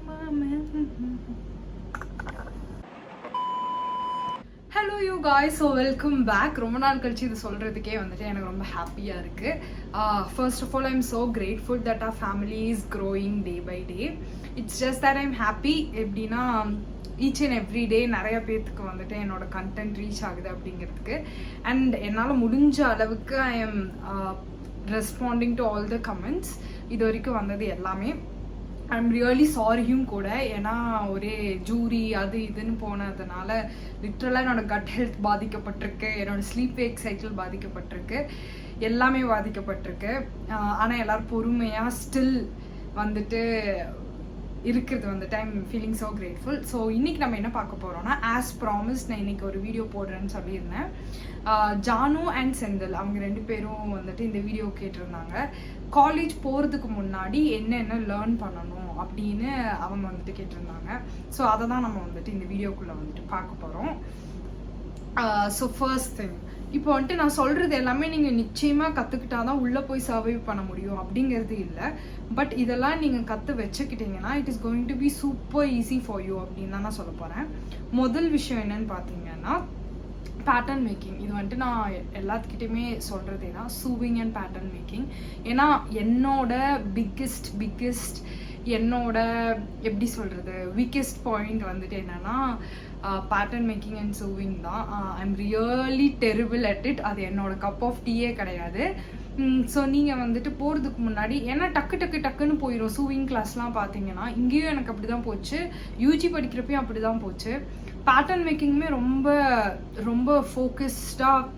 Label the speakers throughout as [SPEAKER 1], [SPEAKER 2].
[SPEAKER 1] Hello you guys, so welcome back. ரொம்ப நாள் கழிச்சு இது சொல்கிறதுக்கே வந்துட்டு எனக்கு ரொம்ப ஹாப்பியாக இருக்குது. First of all I am so grateful that our family is growing day by day. It's just that I am happy. எப்படின்னா ஈச் அண்ட் எவ்ரி டே நிறைய பேர்த்துக்கு வந்துட்டு என்னோட கண்டென்ட் ரீச் ஆகுது அப்படிங்கிறதுக்கு. அண்ட் என்னால் முடிஞ்ச அளவுக்கு I am responding to all the comments. இது வரைக்கும் வந்தது எல்லாமே ஐம் ரியலி சாரியும் கூட. ஏன்னா ஒரே ஜூரி அது இதுன்னு போனதுனால லிட்ரலாக என்னோட கட் ஹெல்த் பாதிக்கப்பட்டிருக்கு, என்னோட ஸ்லீப் வேக் சைக்கிள் பாதிக்கப்பட்டிருக்கு, எல்லாமே பாதிக்கப்பட்டிருக்கு. ஆனால் எல்லோரும் பொறுமையாக ஸ்டில் வந்துட்டு இருக்கிறது வந்துட்டு I'm feeling so grateful. So இன்றைக்கி நம்ம என்ன பார்க்க போகிறோம்னா, ஆஸ் ப்ராமிஸ் நான் இன்றைக்கி ஒரு வீடியோ போடுறேன்னு சொல்லியிருந்தேன். ஜானு அண்ட் செந்தில் அவங்க ரெண்டு பேரும் வந்துட்டு இந்த வீடியோ கேட்டிருந்தாங்க. காலேஜ் போகிறதுக்கு முன்னாடி என்னென்ன லேர்ன் பண்ணணும் அப்படின்னு அவங்க வந்துட்டு கேட்டிருந்தாங்க. ஸோ அதை தான் நம்ம வந்துட்டு இந்த வீடியோக்குள்ளே வந்துட்டு பார்க்க போகிறோம். ஸோ ஃபர்ஸ்ட் திங், இப்போ வந்துட்டு நான் சொல்கிறது எல்லாமே நீங்கள் நிச்சயமாக கற்றுக்கிட்டா தான் உள்ளே போய் சர்வைவ் பண்ண முடியும் அப்படிங்கிறது இல்லை. பட் இதெல்லாம் நீங்கள் கற்று வச்சுக்கிட்டிங்கன்னா it is going to be super easy for you அப்படின்னு தான் நான் சொல்ல போகிறேன். முதல் விஷயம் என்னன்னு பார்த்தீங்கன்னா பேட்டர்ன் மேக்கிங். இது வந்துட்டு நான் எல்லாத்துக்கிட்டையுமே சொல்கிறதே தான், சூவிங் அண்ட் பேட்டர்ன் மேக்கிங். ஏன்னா என்னோட பிக்கெஸ்ட் என்னோட எப்படி சொல்கிறது வீக்கெஸ்ட் பாயிண்ட் வந்துட்டு என்னென்னா பேட்டர்ன் மேக்கிங் அண்ட் சூவிங் தான். I am really terrible at it. அது என்னோட கப் ஆஃப் டீயே கிடையாது. ஸோ நீங்கள் வந்துட்டு போகிறதுக்கு முன்னாடி ஏன்னா டக்குன்னு போயிடும். சூவிங் கிளாஸ்லாம் பார்த்தீங்கன்னா இங்கேயும் எனக்கு அப்படி தான் போச்சு, யூஜி படிக்கிறப்பையும் அப்படி தான் போச்சு. பேட்டர்ன் மேக்கிங்குமே ரொம்ப ரொம்ப ஃபோக்கஸ்டாக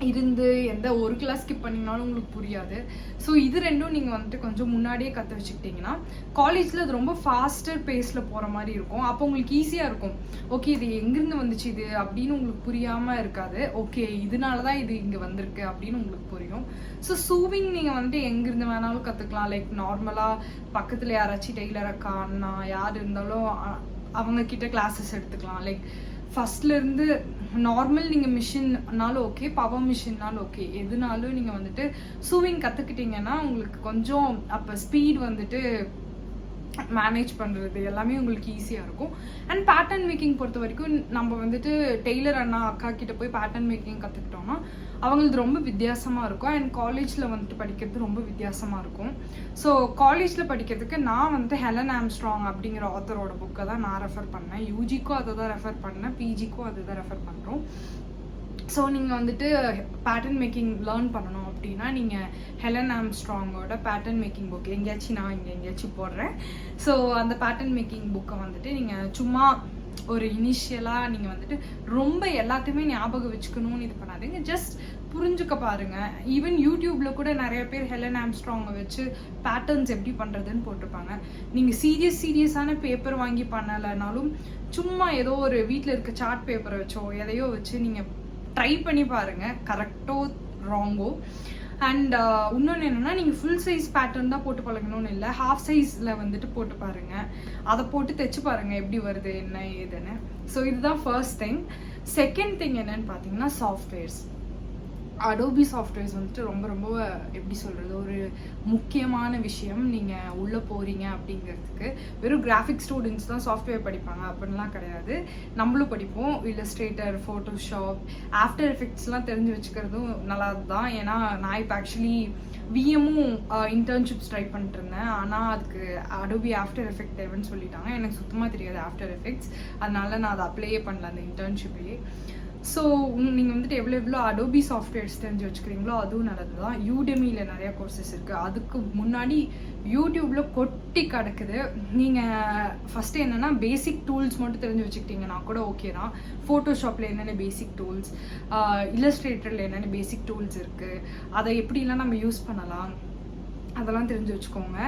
[SPEAKER 1] இருந்து எந்த ஒரு கிளாஸ் ஸ்கிப் பண்ணிங்கனாலும் உங்களுக்கு புரியாது. ஸோ இது ரெண்டும் நீங்கள் வந்துட்டு கொஞ்சம் முன்னாடியே கற்று வச்சுக்கிட்டிங்கன்னா காலேஜில் அது ரொம்ப ஃபாஸ்டர் பேஸில் போகிற மாதிரி இருக்கும். அப்போ உங்களுக்கு ஈஸியாக இருக்கும். ஓகே, இது எங்கேருந்து வந்துச்சு இது அப்படின்னு உங்களுக்கு புரியாமல் இருக்காது. ஓகே, இதனால தான் இது இங்கே வந்திருக்கு அப்படின்னு உங்களுக்கு புரியும். ஸோ சூவிங் நீங்கள் வந்துட்டு எங்கேருந்து வேணாலும் கற்றுக்கலாம். லைக் நார்மலாக பக்கத்தில் யாராச்சும் டெய்லர் அக்கா அண்ணா யார் இருந்தாலும் அவங்கக்கிட்ட கிளாஸஸ் எடுத்துக்கலாம். லைக் ஃபஸ்ட்லேருந்து நார்மல் நீங்கள் மிஷின்னாலும் ஓகே, பவர் மிஷின்னாலும் ஓகே, எதுனாலும் நீங்கள் வந்துட்டு சூவிங் கற்றுக்கிட்டிங்கன்னா உங்களுக்கு கொஞ்சம் அப்போ ஸ்பீட் வந்துட்டு மேனேஜ் பண்ணுறது எல்லாமே உங்களுக்கு ஈஸியாக இருக்கும். அண்ட் பேட்டர்ன் மேக்கிங் பொறுத்த வரைக்கும் நம்ம வந்துட்டு டெய்லர் அண்ணா அக்கா கிட்ட போய் பேட்டர்ன் மேக்கிங் கற்றுக்கிட்டோம்னா அவங்களுக்கு ரொம்ப வித்தியாசமாக இருக்கும். அண்ட் காலேஜில் வந்துட்டு படிக்கிறது ரொம்ப வித்தியாசமாக இருக்கும். ஸோ காலேஜில் படிக்கிறதுக்கு நான் வந்துட்டு ஹெலன் ஆம்ஸ்ட்ராங் அப்படிங்கிற ஆத்தரோட புக்கை தான் நான் ரெஃபர் பண்ணேன். யூஜிக்கும் அதை தான் ரெஃபர் பண்ணேன், பிஜிக்கும் அதை தான் ரெஃபர் பண்ணுறோம். ஸோ நீங்கள் வந்துட்டு பேட்டர்ன் மேக்கிங் லேர்ன் பண்ணணும் அப்படின்னா நீங்கள் ஹெலன் ஆம்ஸ்ட்ராங்கோட பேட்டர்ன் மேக்கிங் புக் எங்கேயாச்சும் நான் எங்கேயாச்சும் போடுறேன். ஸோ அந்த பேட்டர்ன் மேக்கிங் புக்கை வந்துட்டு நீங்கள் சும்மா ஒரு இனிஷியலாக நீங்கள் வந்துட்டு ரொம்ப எல்லாத்தையுமே ஞாபகம் வச்சுக்கணும்னு இது பண்ணாதீங்க, ஜஸ்ட் புரிஞ்சுக்க பாருங்கள். ஈவன் யூடியூப்பில் கூட நிறைய பேர் ஹெலன் ஆம்ஸ்ட்ராங்கை வச்சு பேட்டர்ன்ஸ் எப்படி பண்ணுறதுன்னு போட்டிருப்பாங்க. நீங்கள் சீரியஸான பேப்பர் வாங்கி பண்ணலைனாலும் சும்மா ஏதோ ஒரு வீட்டில் இருக்க சார்ட் பேப்பரை வச்சோ எதையோ வச்சு நீங்கள் ட்ரை பண்ணி பாருங்கள், கரெக்டோ ராங்கோ. அண்ட் இன்னொன்று என்னென்னா, நீங்கள் ஃபுல் சைஸ் பேட்டர்ன் தான் போட்டு பழகணும்னு இல்லை, ஹாஃப் சைஸில் வந்துட்டு போட்டு பாருங்கள், அதை போட்டு தைச்சு பாருங்கள் எப்படி வருது என்ன ஏதுன்னு. ஸோ இதுதான் ஃபர்ஸ்ட் திங். செகண்ட் திங் என்னன்னு பார்த்தீங்கன்னா சாஃப்ட்வேர்ஸ். அடோபி சாஃப்ட்வேர்ஸ் வந்துட்டு ரொம்ப ரொம்ப எப்படி சொல்கிறது ஒரு முக்கியமான விஷயம். நீங்கள் உள்ளே போகிறீங்க அப்படிங்கிறதுக்கு வெறும் கிராஃபிக் ஸ்டூடெண்ட்ஸ் தான் சாஃப்ட்வேர் படிப்பாங்க அப்படின்லாம் கிடையாது. நம்மளும் படிப்போம். இல்லஸ்ட்ரேட்டர், ஃபோட்டோஷாப், ஆஃப்டர் எஃபெக்ட்ஸ்லாம் தெரிஞ்சு வச்சுக்கிறதும் நல்லா தான். ஏன்னா நான் இப்போ ஆக்சுவலி விஎம்மும் இன்டர்ன்ஷிப்ஸ் ட்ரை பண்ணிட்டு இருந்தேன். ஆனால் அதுக்கு அடோபி ஆஃப்டர் எஃபெக்ட் தேவைன்னு சொல்லிட்டாங்க. எனக்கு சுத்தமாக தெரியாது ஆஃப்டர் எஃபெக்ட்ஸ், அதனால நான் அதை அப்ளையே பண்ணல அந்த இன்டர்ன்ஷிப்பையே. ஸோ நீங்கள் வந்துட்டு எவ்வளோ அடோபி சாஃப்ட்வேர்ஸ் தெரிஞ்சு வச்சுக்கிறீங்களோ அதுவும் நல்லது தான். யூடெமியில் நிறையா கோர்சஸ் இருக்குது. அதுக்கு முன்னாடி யூடியூப்பில் கொட்டி கிடக்குது. நீங்கள் ஃபஸ்ட்டு என்னென்னா பேசிக் டூல்ஸ் மட்டும் தெரிஞ்சு வச்சுக்கிட்டிங்கன்னா கூட ஓகே தான். ஃபோட்டோஷாப்பில் என்னென்ன பேசிக் டூல்ஸ், இல்லஸ்ட்ரேட்டரில் என்னென்ன பேசிக் டூல்ஸ் இருக்குது, அதை எப்படிலாம் நம்ம யூஸ் பண்ணலாம் அதெல்லாம் தெரிஞ்சு வச்சுக்கோங்க.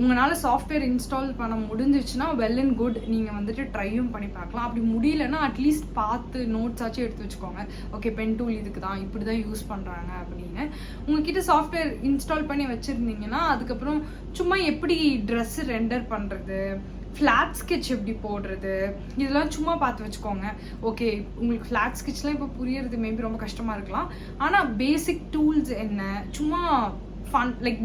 [SPEAKER 1] உங்களால் சாஃப்ட்வேர் இன்ஸ்டால் பண்ண முடிஞ்சிச்சுன்னா வெல் அண்ட் குட், நீங்கள் வந்துட்டு ட்ரையும் பண்ணி பார்க்கலாம். அப்படி முடியலன்னா அட்லீஸ்ட் பார்த்து நோட்ஸ் ஆச்சும் எடுத்து வச்சுக்கோங்க. ஓகே, பென் டூல் இதுக்கு தான், இப்படி தான் யூஸ் பண்ணுறாங்க அப்படின்னு. உங்ககிட்ட சாஃப்ட்வேர் இன்ஸ்டால் பண்ணி வச்சுருந்தீங்கன்னா அதுக்கப்புறம் சும்மா எப்படி ட்ரெஸ்ஸு ரெண்டர் பண்ணுறது, ஃப்ளாட் ஸ்கெட்ச் எப்படி போடுறது, இதெல்லாம் சும்மா பார்த்து வச்சுக்கோங்க. ஓகே, உங்களுக்கு ஃப்ளாட் ஸ்கெட்ச்லாம் இப்போ புரியறது மேபி ரொம்ப கஷ்டமாக இருக்கலாம். ஆனால் பேசிக் டூல்ஸ் என்ன, சும்மா ஃபன் லைக்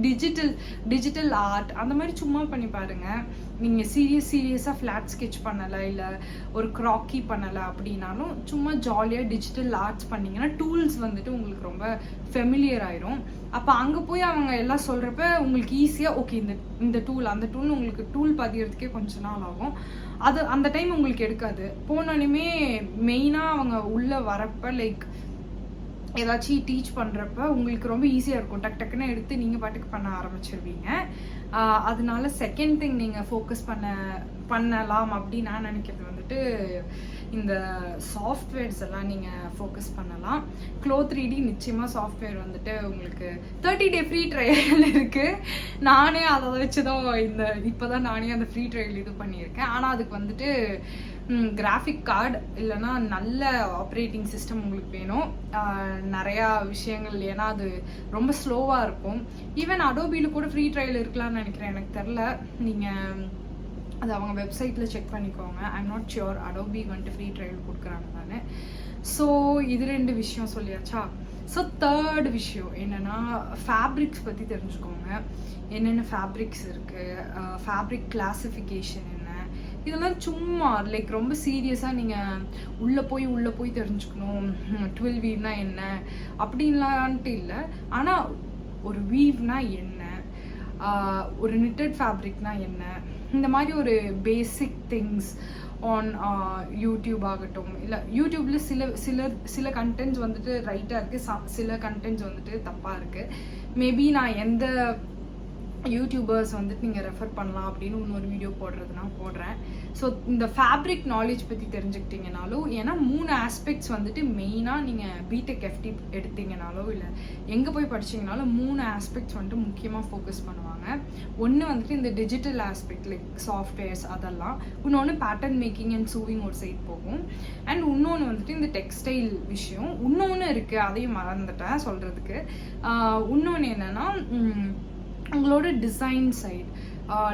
[SPEAKER 1] டிஜிட்டல் ஆர்ட் அந்த மாதிரி சும்மா பண்ணி பாருங்கள். நீங்கள் சீரியஸாக ஃப்ளாட் ஸ்கெட்ச் பண்ணலை, இல்லை ஒரு க்ராக்கி பண்ணலை அப்படின்னாலும் சும்மா ஜாலியாக டிஜிட்டல் ஆர்ட்ஸ் பண்ணிங்கன்னா டூல்ஸ் வந்துட்டு உங்களுக்கு ரொம்ப ஃபெமிலியர் ஆயிரும். அப்போ அங்கே போய் அவங்க எல்லாம் சொல்கிறப்ப உங்களுக்கு ஈஸியாக ஓகே இந்த டூல் அந்த டூல் உங்களுக்கு டூல் பதிகிறதுக்கே கொஞ்ச நாள் ஆகும். அது அந்த டைம் உங்களுக்கு எடுக்காது. போனோடனே மெயினாக அவங்க உள்ளே வரப்போ லைக் ஏதாச்சும் டீச் பண்ணுறப்ப உங்களுக்கு ரொம்ப ஈஸியாக இருக்கும். டக்குன்னு எடுத்து நீங்கள் பாட்டுக்கு பண்ண ஆரம்பிச்சிருவீங்க. அதனால செகண்ட் திங் நீங்கள் ஃபோக்கஸ் பண்ணலாம் அப்படின்னு நான் நினைக்கிறது வந்துட்டு இந்த சாஃப்ட்வேர்ஸ் எல்லாம் நீங்கள் ஃபோக்கஸ் பண்ணலாம். Clo3D நிச்சயமாக சாஃப்ட்வேர் வந்துட்டு உங்களுக்கு 30 day ஃப்ரீ ட்ரையல் இருக்குது. நானே அதை வச்சு தான் இப்போ தான் நானே அந்த ஃப்ரீ ட்ரையல் இது பண்ணியிருக்கேன். ஆனால் அதுக்கு வந்துட்டு கிராஃபிக் கார்டு இல்லைன்னா நல்ல ஆப்ரேட்டிங் சிஸ்டம் உங்களுக்கு வேணும். நிறையா விஷயங்கள், ஏன்னா அது ரொம்ப ஸ்லோவாக இருக்கும். ஈவன் அடோபியில் கூட ஃப்ரீ ட்ரையல் இருக்கலாம்னு நினைக்கிறேன், எனக்கு தெரில. நீங்கள் அது அவங்க வெப்சைட்டில் செக் பண்ணிக்கோங்க. ஐம் நாட் ஷியோர் அடோபி வந்துட்டு ஃப்ரீ ட்ரையல் கொடுக்குறாங்க தானே. ஸோ இது 2 விஷயம் சொல்லியாச்சா. ஸோ தேர்ட் விஷயம் என்னென்னா ஃபேப்ரிக்ஸ் பற்றி தெரிஞ்சுக்கோங்க. என்னென்ன ஃபேப்ரிக்ஸ் இருக்குது, ஃபேப்ரிக் கிளாசிஃபிகேஷன் என்ன, இதெல்லாம் சும்மா லைக் ரொம்ப சீரியஸாக நீங்கள் உள்ளே போய் தெரிஞ்சுக்கணும். 12 வீவ்னா என்ன அப்படின்லான்ட்டு இல்லை. ஆனால் ஒரு வீவ்னா என்ன, ஒரு knitted ஃபேப்ரிக்னா என்ன, இந்த மாதிரி ஒரு பேசிக் திங்ஸ் ஆன் யூடியூப் ஆகட்டும். இல்லை யூடியூப்பில் சில கண்டென்ட்ஸ் வந்துட்டு ரைட்டாக இருக்குது, சில கண்டென்ட்ஸ் வந்துட்டு தப்பாக இருக்குது. மேபி நான் எந்த யூடியூபர்ஸ் வந்துட்டு நீங்கள் ரெஃபர் பண்ணலாம் அப்படின்னு இன்னொரு வீடியோ போடுறேன். ஸோ இந்த ஃபேப்ரிக் நாலேஜ் பற்றி தெரிஞ்சுக்கிட்டிங்கனாலும், ஏன்னா 3 ஆஸ்பெக்ட்ஸ் வந்துட்டு மெயினாக நீங்கள் பிடெக் எஃப்டி எடுத்தீங்கனாலோ இல்லை எங்கே போய் படிச்சிங்கனாலும் 3 ஆஸ்பெக்ட்ஸ் வந்துட்டு முக்கியமாக ஃபோக்கஸ் பண்ணுவாங்க. ஒன்று வந்துட்டு இந்த டிஜிட்டல் ஆஸ்பெக்ட் லைக் சாஃப்ட்வேர்ஸ் அதெல்லாம், இன்னொன்று பேட்டர்ன் மேக்கிங் அண்ட் சூவிங் ஒரு சைட் போகும், அண்ட் இன்னொன்று வந்துட்டு இந்த டெக்ஸ்டைல் விஷயம். இன்னொன்று இருக்குது, அதையும் மறந்துட்டேன் சொல்கிறதுக்கு. இன்னொன்று என்னென்னா உங்களோட டிசைன் சைட்,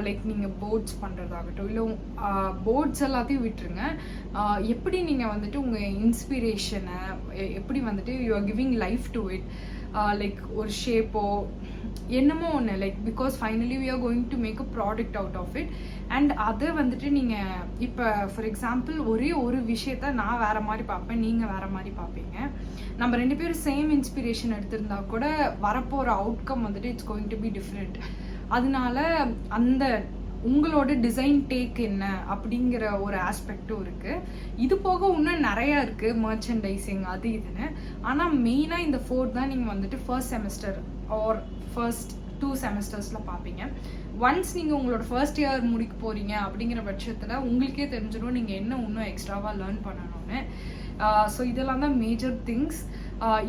[SPEAKER 1] லைக் நீங்கள் போர்ட்ஸ் பண்ணுறதாகட்டும், இல்லை போர்ட்ஸ் எல்லாத்தையும் விட்டுருங்க. எப்படி நீங்கள் வந்துட்டு உங்கள் இன்ஸ்பிரேஷனை எப்படி வந்துட்டு you are giving life to it, like ஒரு ஷேப்போ என்னமோ ஒன்று, like because finally we are going to make a product out of it. And அதை வந்துட்டு நீங்கள் இப்போ ஃபார் எக்ஸாம்பிள் ஒரே ஒரு விஷயத்த நான் வேறு மாதிரி பார்ப்பேன், நீங்கள் வேறு மாதிரி பார்ப்பீங்க. நம்ம 2 பேரும் சேம் இன்ஸ்பிரேஷன் எடுத்திருந்தா கூட வரப்போகிற அவுட்கம் வந்துட்டு it's going to be different. அதனால அந்த உங்களோட டிசைன் டேக் என்ன அப்படிங்கிற ஒரு ஆஸ்பெக்டும் இருக்குது. இது போக இன்னும் நிறையா இருக்குது, மர்ச்சன்டைசிங் அது இதுன்னு. ஆனால் மெயினாக இந்த 4 தான் நீங்கள் வந்துட்டு ஃபர்ஸ்ட் செமஸ்டர் ஆர் ஃபர்ஸ்ட் 2 செமஸ்டர்ஸில் பார்ப்பீங்க. ஒன்ஸ் நீங்கள் உங்களோட ஃபர்ஸ்ட் இயர் முடிக்க போகிறீங்க அப்படிங்கிற பட்சத்தில் உங்களுக்கே தெரிஞ்சிடும் நீங்கள் என்ன இன்னும் எக்ஸ்ட்ராவாக லேர்ன் பண்ணணும்னு. ஸோ இதெல்லாம் தான் மேஜர் திங்ஸ்.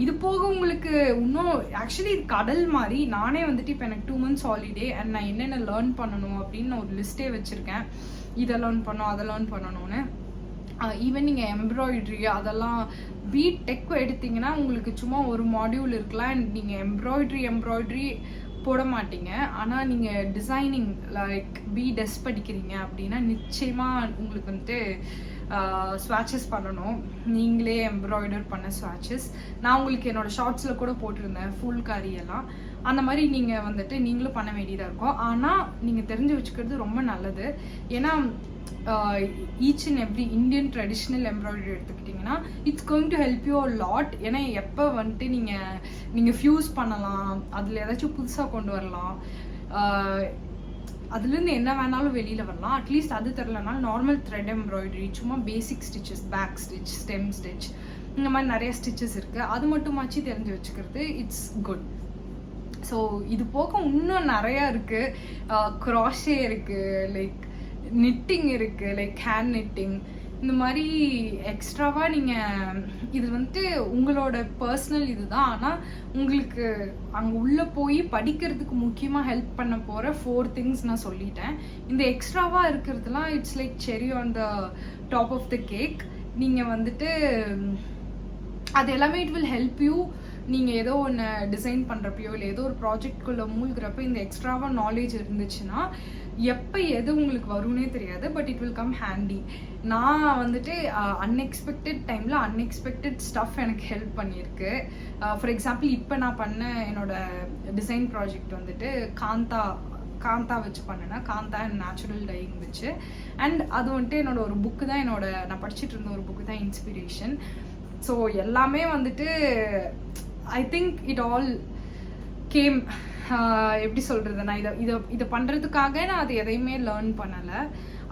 [SPEAKER 1] இது போக உங்களுக்கு இன்னும் ஆக்சுவலி இது கடல் மாதிரி. நானே வந்துட்டு இப்போ எனக்கு 2 months ஹாலிடே அண்ட் நான் என்னென்ன லேர்ன் பண்ணணும் அப்படின்னு நான் ஒரு லிஸ்ட்டே வச்சுருக்கேன். இதை லேர்ன் பண்ணணும், அதை லேர்ன் பண்ணணும்னு. ஈவன் நீங்கள் எம்ப்ராய்ட்ரி அதெல்லாம் பிடெக் எடுத்தீங்கன்னா உங்களுக்கு சும்மா ஒரு மாடியூல் இருக்கலாம், அண்ட் நீங்கள் எம்ப்ராய்ட்ரி போட மாட்டீங்க. ஆனால் நீங்கள் டிசைனிங் லைக் பிடெஸ் படிக்கிறீங்க அப்படின்னா நிச்சயமாக உங்களுக்கு வந்துட்டு ஸ்வாட்சஸ் பண்ணணும். நீங்களே எம்ப்ராய்டர் பண்ண ஸ்வாட்சஸ் நான் உங்களுக்கு என்னோட ஷார்ட்ஸில் கூட போட்டிருந்தேன், ஃபுல் காரியெல்லாம். அந்த மாதிரி நீங்கள் வந்துட்டு நீங்களும் பண்ண வேண்டியதாக இருக்கும். ஆனால் நீங்கள் தெரிஞ்சு வச்சுக்கிறது ரொம்ப நல்லது. ஏன்னா each and every Indian traditional embroidery எடுத்துக்கிட்டிங்கன்னா it's going to help you a lot. ஏன்னா எப்போ வந்துட்டு நீங்கள் ஃபியூஸ் பண்ணலாம், அதில் ஏதாச்சும் புதுசாக கொண்டு வரலாம், அதுலேருந்து என்ன வேணாலும் வெளியில் வரலாம். அட்லீஸ்ட் அது தெரிலனாலும் நார்மல் த்ரெட் எம்ப்ராய்டரி, சும்மா basic stitches, back stitch, stem stitch, இந்த மாதிரி நிறைய ஸ்டிச்சஸ் இருக்குது. அது மட்டுமாச்சு தெரிஞ்சு வச்சுக்கிறது இட்ஸ் குட். ஸோ இது போக இன்னும் நிறையா இருக்குது. க்ராஷே இருக்குது, லைக் நிட்டிங் இருக்குது, லைக் ஹேண்ட் நிட்டிங், இந்த மாதிரி எக்ஸ்ட்ராவாக நீங்கள் இது வந்துட்டு உங்களோட பர்சனல் இது தான். ஆனால் உங்களுக்கு அங்கே உள்ளே போய் படிக்கிறதுக்கு முக்கியமாக ஹெல்ப் பண்ண போகிற 4 things நான் சொல்லிட்டேன். இந்த எக்ஸ்ட்ராவாக இருக்கிறதுலாம் it's like cherry on the top of the cake. நீங்கள் வந்துட்டு அது எல்லாமே இட் வில் ஹெல்ப் யூ. நீங்கள் ஏதோ ஒன்று டிசைன் பண்ணுறப்பையோ இல்லை ஏதோ ஒரு ப்ராஜெக்ட்குள்ளே மூழ்கிறப்ப இந்த எக்ஸ்ட்ராவாக நாலேஜ் இருந்துச்சுன்னா எப்போ எது உங்களுக்கு வரும்னே தெரியாது, but it will come handy. நான் வந்துட்டு அன்எக்ஸ்பெக்டட் டைமில் அன்எக்ஸ்பெக்டட் ஸ்டஃப் எனக்கு ஹெல்ப் பண்ணியிருக்கு. ஃபார் எக்ஸாம்பிள் இப்போ நான் பண்ண என்னோட டிசைன் ப்ராஜெக்ட் வந்துட்டு காந்தா வச்சு பண்ணினேன், காந்தா அண்ட் நேச்சுரல் டையிங் வச்சு. அண்ட் அது வந்துட்டு என்னோட ஒரு புக்கு தான், நான் படிச்சுட்டு இருந்த ஒரு புக்கு தான் இன்ஸ்பிரேஷன். ஸோ எல்லாமே வந்துட்டு I think it all came. எப்படி சொல்கிறது, நான் இதை பண்ணுறதுக்காக நான் அது எதையுமே லேர்ன் பண்ணலை.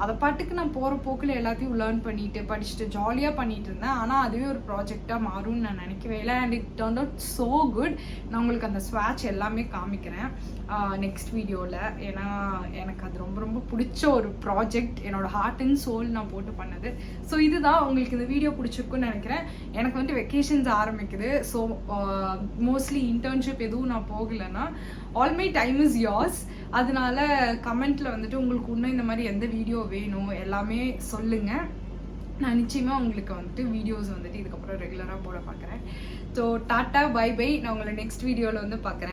[SPEAKER 1] அதை பாட்டுக்கு நான் போகிற போக்கில் எல்லாத்தையும் லேர்ன் பண்ணிட்டு படிச்சுட்டு ஜாலியாக பண்ணிட்டு இருந்தேன். ஆனால் அதுவே ஒரு ப்ராஜெக்டாக மாறும்னு நான் நினைக்கவே இல்லை. And it turn out so good. நான் உங்களுக்கு அந்த ஸ்வாட்ச் எல்லாமே காமிக்கிறேன் நெக்ஸ்ட் வீடியோவில். ஏன்னா எனக்கு அது ரொம்ப ரொம்ப பிடிச்ச ஒரு ப்ராஜெக்ட், என்னோட ஹார்ட் அண்ட் சோல் நான் போட்டு பண்ணது. ஸோ இதுதான் உங்களுக்கு இந்த வீடியோ பிடிச்சிருக்குன்னு நினைக்கிறேன். எனக்கு வந்துட்டு வெக்கேஷன்ஸ் ஆரம்பிக்குது. ஸோ மோஸ்ட்லி இன்டர்ன்ஷிப் எதுவும் நான் போகலைன்னா all my time is yours. அதனால கமெண்ட்ல வந்துட்டு உங்களுக்கு இன்னும் இந்த மாதிரி எந்த வீடியோ வேணும் எல்லாமே சொல்லுங்க. நான் நிச்சயமா உங்களுக்கு வந்துட்டு வீடியோஸ் வந்துட்டு இதுக்கப்புறம் ரெகுலராக போட பார்க்குறேன். So tata bye bye. நான் உங்களை நெக்ஸ்ட் வீடியோவில் வந்து பார்க்குறேன்.